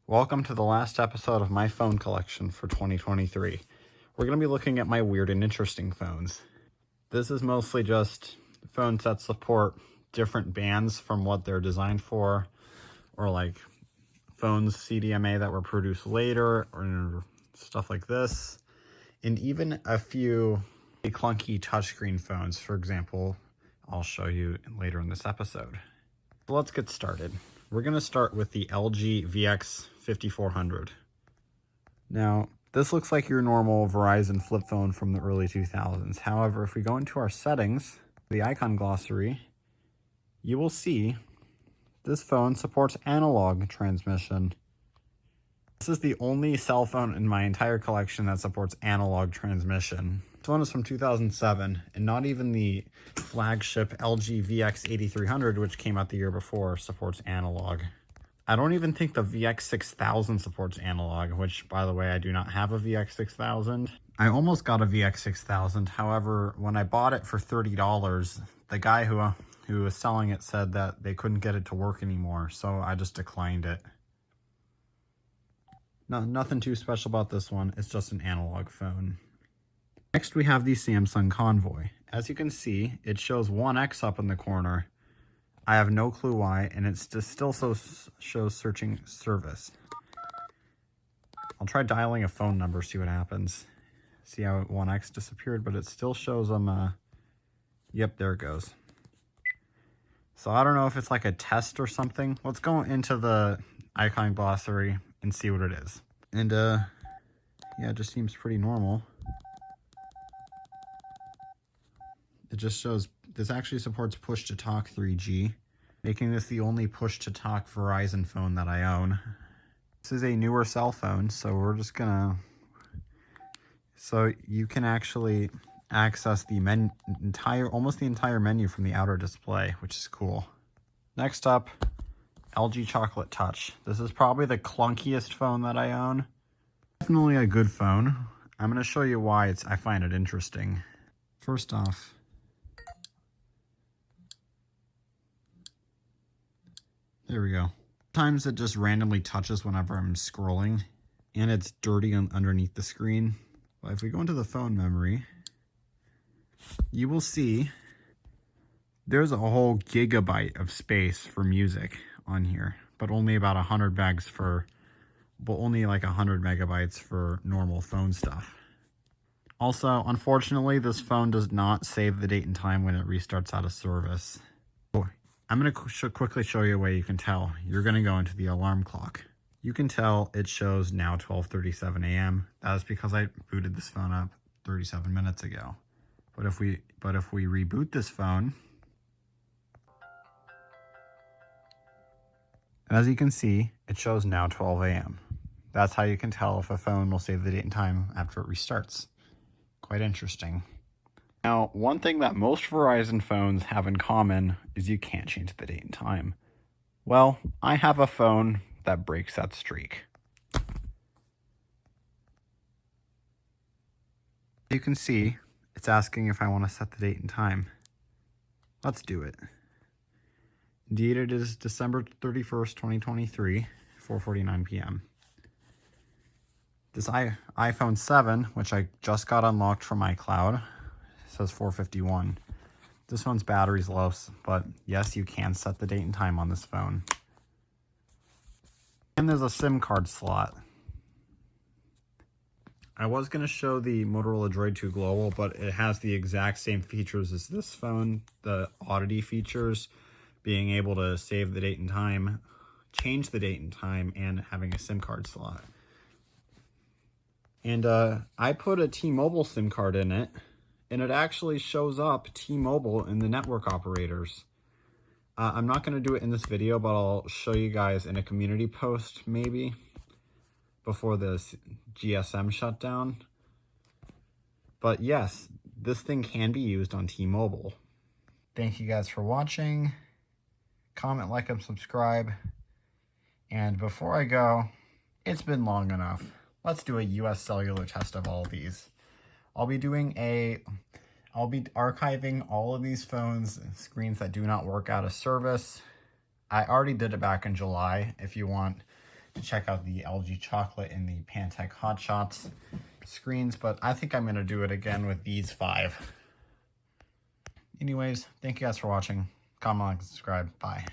Welcome to the last episode of my phone collection for 2023. We're going to be looking at my weird and interesting phones. This is mostly just phones that support different bands from what they're designed for, or like phones CDMA that were produced later, or stuff like this, and even a few clunky touchscreen phones. For example, I'll show you later in this episode. So let's get started. We're going to start with the LG VX5400. Now, this looks like your normal Verizon flip phone from the early 2000s. However, if we go into our settings, the icon glossary, you will see this phone supports analog transmission. This is the only cell phone in my entire collection that supports analog transmission. This one is from 2007, and not even the flagship LG VX8300, which came out the year before, supports analog. I don't even think the VX6000 supports analog, which, by the way, I do not have a VX6000. I almost got a VX6000. However, when I bought it for $30, the guy who was selling it said that they couldn't get it to work anymore, so I just declined it. No, nothing too special about this one. It's just an analog phone. Next, we have the Samsung Convoy. As you can see, it shows 1X up in the corner. I have no clue why, and it still shows searching service. I'll try dialing a phone number, see what happens. See how 1X disappeared, but it still shows them, yep, there it goes. So I don't know if it's like a test or something. Let's go into the icon glossary and see what it is. And, yeah, it just seems pretty normal. It just shows this actually supports push-to-talk 3G, making this the only push-to-talk Verizon phone that I own. This is a newer cell phone, so we're just gonna... So you can actually access the almost the entire menu from the outer display, which is cool. Next up, LG Chocolate Touch. This is probably the clunkiest phone that I own. Definitely a good phone. I'm gonna show you why I find it interesting. First off, there we go. Sometimes it just randomly touches whenever I'm scrolling, and it's dirty underneath the screen. But if we go into the phone memory, you will see there's a whole gigabyte of space for music on here, but only about 100 megs for, well, only like 100 megabytes for normal phone stuff. Also, unfortunately, this phone does not save the date and time when it restarts out of service. I'm going to quickly show you a way you can tell. You're going to go into the alarm clock. You can tell it shows now 12:37 a.m. That is because I booted this phone up 37 minutes ago. But if we reboot this phone, as you can see, it shows now 12 a.m. That's how you can tell if a phone will save the date and time after it restarts. Quite interesting. Now, one thing that most Verizon phones have in common is you can't change the date and time. Well, I have a phone that breaks that streak. You can see it's asking if I want to set the date and time. Let's do it. Indeed, it is December 31st, 2023, 4:49 p.m. This iPhone 7, which I just got unlocked from iCloud, says 4:51. This one's battery's low, but yes, you can set the date and time on this phone. And there's a SIM card slot. I was going to show the Motorola Droid 2 Global, but it has the exact same features as this phone. The oddity features, being able to save the date and time, change the date and time, and having a SIM card slot. And I put a T-Mobile SIM card in it, and it actually shows up T-Mobile in the network operators. I'm not going to do it in this video, but I'll show you guys in a community post maybe before this GSM shutdown. But yes, this thing can be used on T-Mobile. Thank you guys for watching. Comment, like, and subscribe. And before I go, it's been long enough. Let's do a US cellular test of all of these. I'll be archiving all of these phones, screens that do not work out of service. I already did it back in July. If you want to check out the LG Chocolate and the Pantech Hot Shots screens, but I think I'm going to do it again with these 5. Anyways, thank you guys for watching. Comment, like, subscribe. Bye.